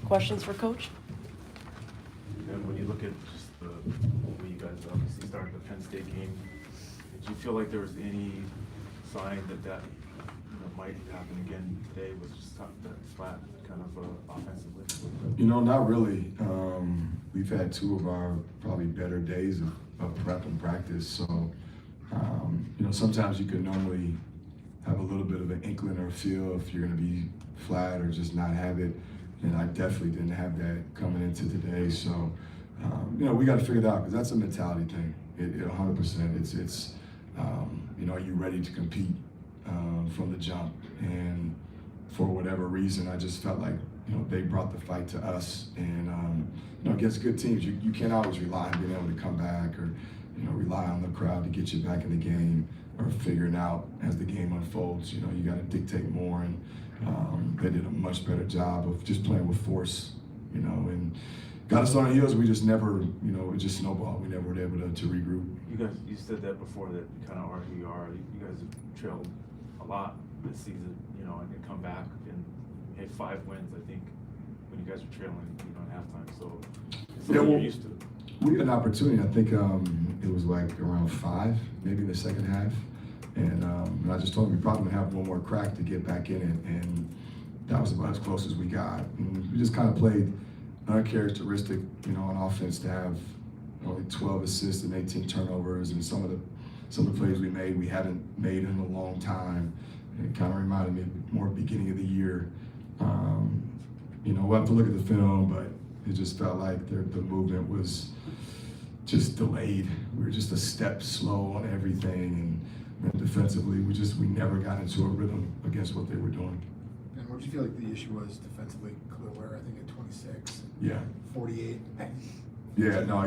Questions for Coach? And when you look at just the way you guys obviously started the Penn State game, did you feel like there was any sign that might happen again today with just that flat kind of offensively? Not really. We've had two of our probably better days of prep and practice. So, sometimes you can normally have a little bit of an inkling or feel if you're going to be flat or just not have it. And I definitely didn't have that coming into today. So, we got to figure it out because that's a mentality thing. It 100%. It's are you ready to compete from the jump? And for whatever reason, I just felt like, they brought the fight to us. And, against good teams, you can't always rely on being able to come back or, rely on the crowd to get you back in the game or figuring out as the game unfolds. You got to dictate more. And they did a much better job of just playing with force, and got us on our heels. We just never, it just snowballed. We never were able to regroup. You said that before, that kind of are who you are. You guys have trailed a lot this season, and you come back and had 5 wins, I think, when you guys were trailing, at halftime. So it's something you're used to. We had an opportunity. I think it was like around 5, maybe in the second half. And I just told him we probably gonna have one more crack to get back in it, and that was about as close as we got. And we just kind of played uncharacteristic, on offense to have only 12 assists and 18 turnovers, and some of the plays we made we haven't made in a long time. And it kind of reminded me more beginning of the year. We'll have to look at the film, but it just felt like the movement was just delayed. We were just a step slow on everything, and defensively, we never got into a rhythm against what they were doing. And what do you feel like the issue was defensively? Khalil Ware, I think at 26. Yeah. 48. Yeah. No.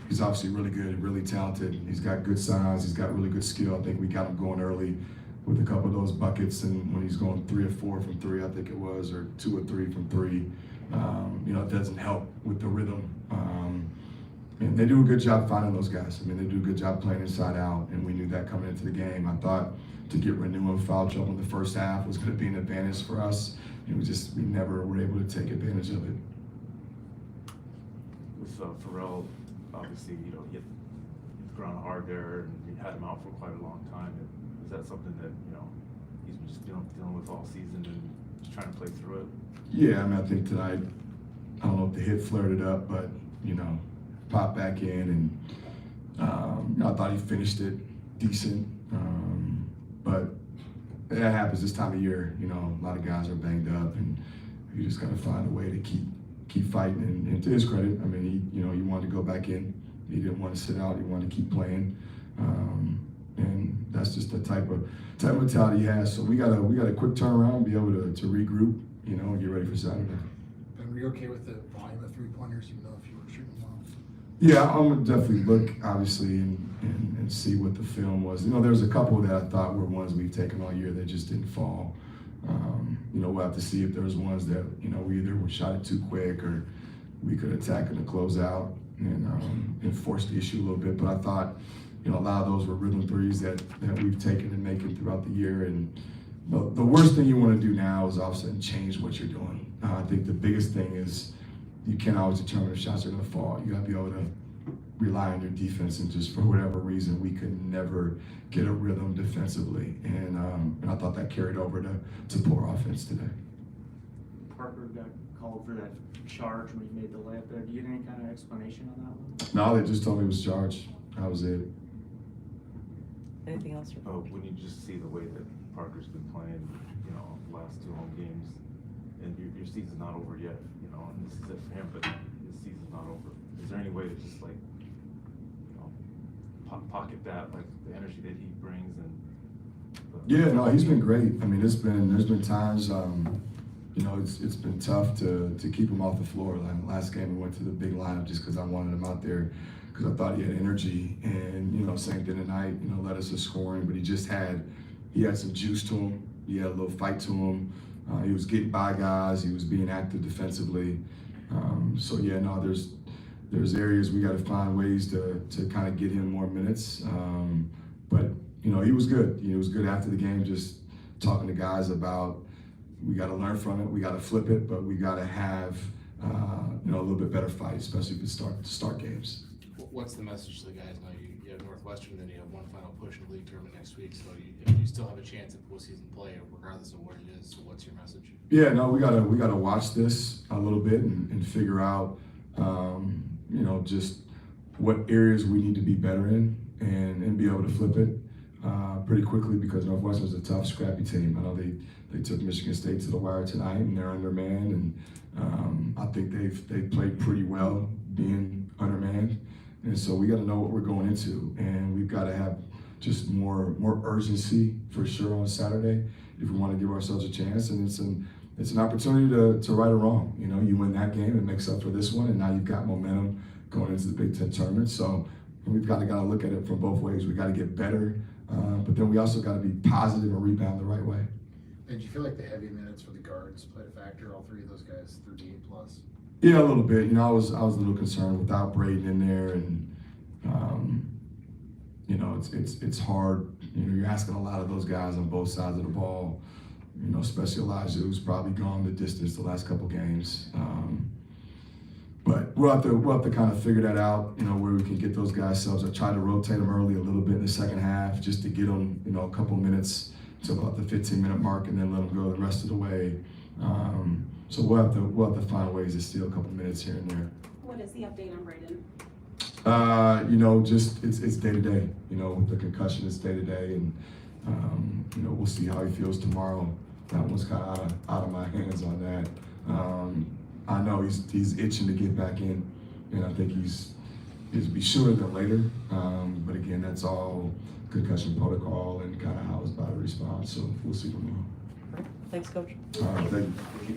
He's obviously really good, really talented. He's got good size. He's got really good skill. I think we got him going early with a couple of those buckets, and when he's going 3 or 4 from 3, I think it was, or 2 or 3 from 3. It doesn't help with the rhythm. And they do a good job finding those guys. They do a good job playing inside out, and we knew that coming into the game. I thought to get Renew in foul trouble in the first half was going to be an advantage for us, and we never were able to take advantage of it. With Pharrell, obviously, he hit the ground hard there, and you had him out for quite a long time. Is that something that he's been just dealing with all season and just trying to play through it? Yeah, I think tonight, I don't know if the hit flared it up, but popped back in, and I thought he finished it decent. But that happens this time of year. A lot of guys are banged up, and you just got to find a way to keep fighting. And to his credit, he wanted to go back in. He didn't want to sit out. He wanted to keep playing. And that's just the type of mentality he has. So we got a quick turnaround, be able to regroup, and get ready for Saturday. And were you okay with the volume of 3-pointers, even though if you were shooting well? Yeah, I'm gonna definitely look, obviously, and see what the film was. There's a couple that I thought were ones we've taken all year that just didn't fall. We'll have to see if there's ones that we either were shot it too quick or we could attack in the closeout and force the issue a little bit. But I thought, a lot of those were rhythm threes that we've taken and making throughout the year. And the worst thing you want to do now is all of a sudden change what you're doing. I think the biggest thing is you can't always determine if shots are going to fall. You got to be able to rely on your defense, and just for whatever reason, we could never get a rhythm defensively. And I thought that carried over to poor offense today. Parker got called for that charge when he made the layup there. Do you get any kind of explanation on that one? No, they just told me it was charged. That was it. Anything else? When you just see the way that Parker's been playing, the last 2 home games, and your season's not over yet, and this is it for him, but his season's not over. Is there any way to just pocket that, like the energy that he brings? And yeah, no, he's been great. There's been times, it's been tough to keep him off the floor. Like last game, we went to the big lineup just because I wanted him out there because I thought he had energy. And same thing tonight, led us to scoring, but he had some juice to him. He had a little fight to him. He was getting by guys. He was being active defensively. So yeah, no, there's areas we got to find ways to kind of get him more minutes. But he was good. He was good after the game, just talking to guys about we got to learn from it. We got to flip it, but we got to have a little bit better fight, especially if it start games. What's the message to the guys now? You have Northwestern, then you have one final push in the league tournament next week, so you still have a chance at postseason play regardless of what it is. So what's your message? Yeah, no, we gotta watch this a little bit and figure out, just what areas we need to be better in and be able to flip it pretty quickly, because Northwestern's a tough, scrappy team. I know they took Michigan State to the wire tonight, and they're undermanned, and I think they've played pretty well being undermanned, and so we got to know what we're going into, and we've got to have just more urgency for sure on Saturday if we want to give ourselves a chance. And it's an opportunity to right a wrong. You win that game, it makes up for this one, and now you've got momentum going into the Big Ten tournament. So we've got to look at it from both ways. We got to get better, but then we also got to be positive and rebound the right way. And do you feel like the heavy minutes for the guards played a factor? All three of those guys, 38 plus. Yeah, a little bit. I was a little concerned without Braden in there, and it's hard. You're asking a lot of those guys on both sides of the ball. Especially Elijah, who's probably gone the distance the last couple games. But we'll have to kind of figure that out. Where we can get those guys subs. I tried to rotate them early a little bit in the second half, just to get them a couple minutes to about the 15-minute mark, and then let them go the rest of the way. So we'll have to find ways to steal a couple minutes here and there. What is the update on Braden? Just it's day to day. With the concussion, it's day to day, and we'll see how he feels tomorrow. That one's kind of out of my hands on that. I know he's itching to get back in, and I think he'll be sooner than later. But again, that's all concussion protocol and kind of how his body responds. So we'll see tomorrow. Thanks, Coach. All right, thank you.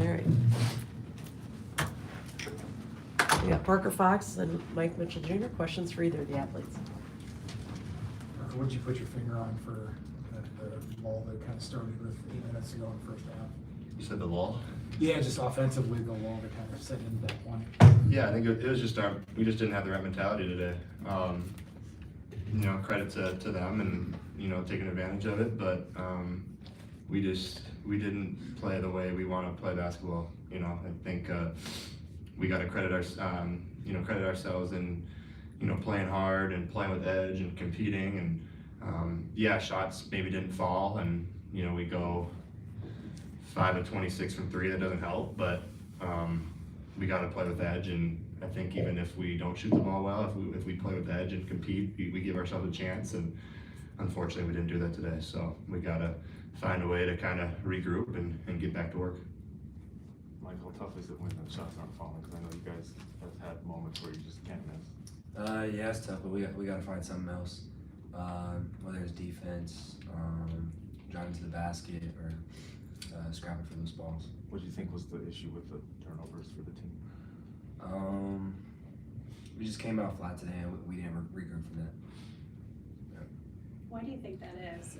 All right. We got Parker Fox and Mike Mitchell Jr. Questions for either of the athletes. What did you put your finger on for the lull that kind of started with 8 minutes ago in the first half? You said the lull? Yeah, just offensively, the lull that kind of set into that point. Yeah, I think it was just we just didn't have the right mentality today. Credit to them and, taking advantage of it, but we didn't play the way we want to play basketball. I think we got to credit ourselves in, playing hard and playing with edge and competing and shots maybe didn't fall and, we go 5 of 26 from 3, that doesn't help, but we got to play with edge, and I think even if we don't shoot the ball well, if we play with edge and compete, we give ourselves a chance, and unfortunately we didn't do that today, so we got to find a way to kind of regroup and get back to work. Michael, how tough is it when the shots aren't falling? Because I know you guys have had moments where you just can't miss. Yeah, it's tough, but we got to find something else. Whether it's defense, driving to the basket, or scrapping for those balls. What do you think was the issue with the turnovers for the team? We just came out flat today, and we didn't regroup from that. Why do you think that is?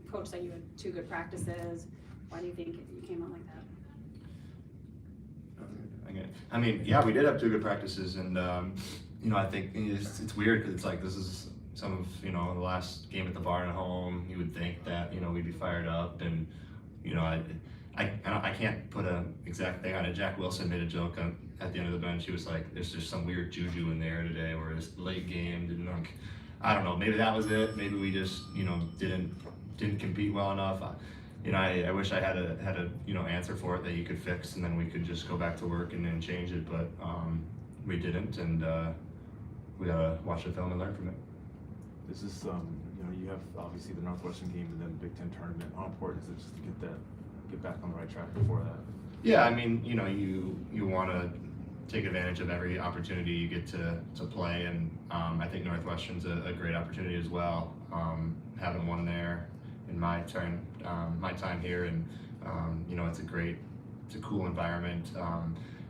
Coach said you had 2 good practices. Why do you think you came out like that? I mean, yeah, we did have 2 good practices, and I think it's weird because it's like this is some of the last game at the barn at home. You would think that we'd be fired up, and I can't put an exact thing on it. Jack Wilson made a joke at the end of the bench. He was like, "There's just some weird juju in there today, where it's late game didn't." I don't know. Maybe that was it. Maybe we just didn't compete well enough. I wish I had a answer for it that you could fix, and then we could just go back to work and then change it. But we didn't, and we gotta watch the film and learn from it. This is you have obviously the Northwestern game and then the Big Ten tournament. How important is it just to get back on the right track before that? Yeah, I mean, you want to take advantage of every opportunity you get to play, and I think Northwestern's a great opportunity as well. Having one there in my time here, and it's a cool environment.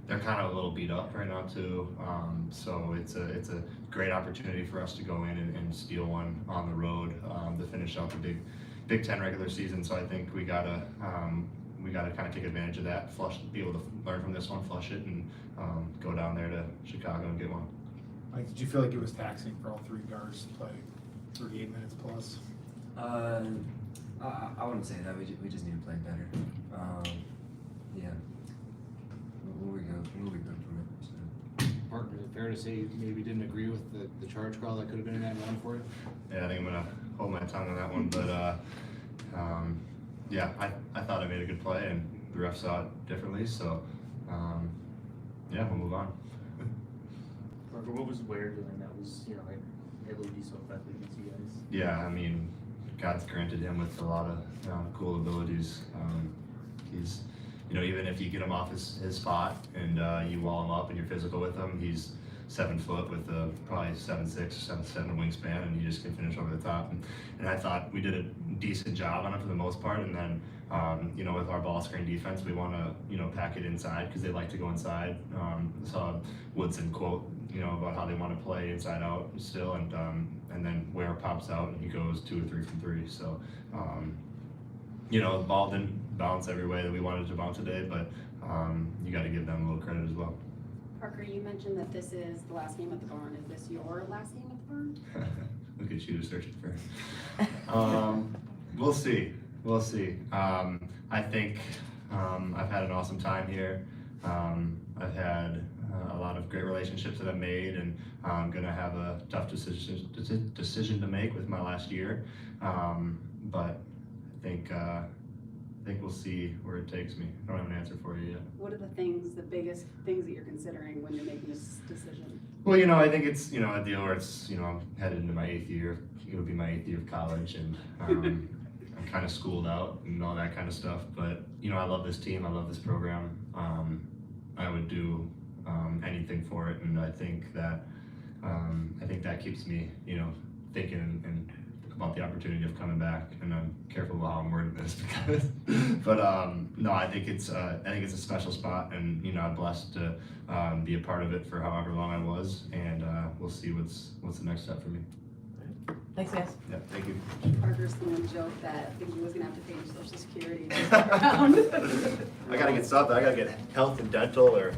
They're kind of a little beat up right now too, so it's a great opportunity for us to go in and steal one on the road to finish out the Big Ten regular season. So I think we gotta kind of take advantage of that, be able to learn from this one, flush it, and go down there to Chicago and get one. Mike, did you feel like it was taxing for all 3 guards to play 38 minutes plus? I wouldn't say that. We just need to play better. Yeah. We'll regroup from it. So. Parker, is it fair to say you maybe didn't agree with the charge call that could have been an and 1 for you? Yeah, I think I'm gonna hold my tongue on that one, but yeah, I thought I made a good play, and the ref saw it differently, so yeah, we'll move on. Parker, what was Ware doing that was, able to be so effective against you guys? Yeah, I mean, God's granted him with a lot of cool abilities. He's, even if you get him off his spot and you wall him up and you're physical with him, he's 7 foot with probably 7'6" or 7'7" wingspan, and he just can finish over the top. And I thought we did a decent job on it for the most part. And then, with our ball screen defense, we want to, pack it inside because they like to go inside. Saw Woodson quote, about how they want to play inside out still, and then Ware pops out and he goes 2 or 3 from 3. So, the ball didn't bounce every way that we wanted it to bounce today, but you got to give them a little credit as well. Parker, you mentioned that this is the last game at the barn. Is this your last game at the barn? Look at you searching for. We'll see. We'll see. I think I've had an awesome time here. I've had a lot of great relationships that I've made, and I'm gonna have a tough decision to make with my last year. But I think we'll see where it takes me. I don't have an answer for you yet. What are the biggest things that you're considering when you're making this decision? Well, I think it's, a deal where it's, I'm headed into my 8th year. It'll be my 8th year of college, and I'm kind of schooled out and all that kind of stuff. But, I love this team. I love this program. I would do anything for it, and I think that keeps me, thinking and about the opportunity of coming back, and I'm careful about how I'm wording this because, but no, I think it's a special spot, and you know, I'm blessed to be a part of it for however long I was, and we'll see what's the next step for me. Thanks, guys. Yeah, thank you. Parker's someone joked that I think he was gonna have to pay his social security. I gotta get something. I gotta get health and dental or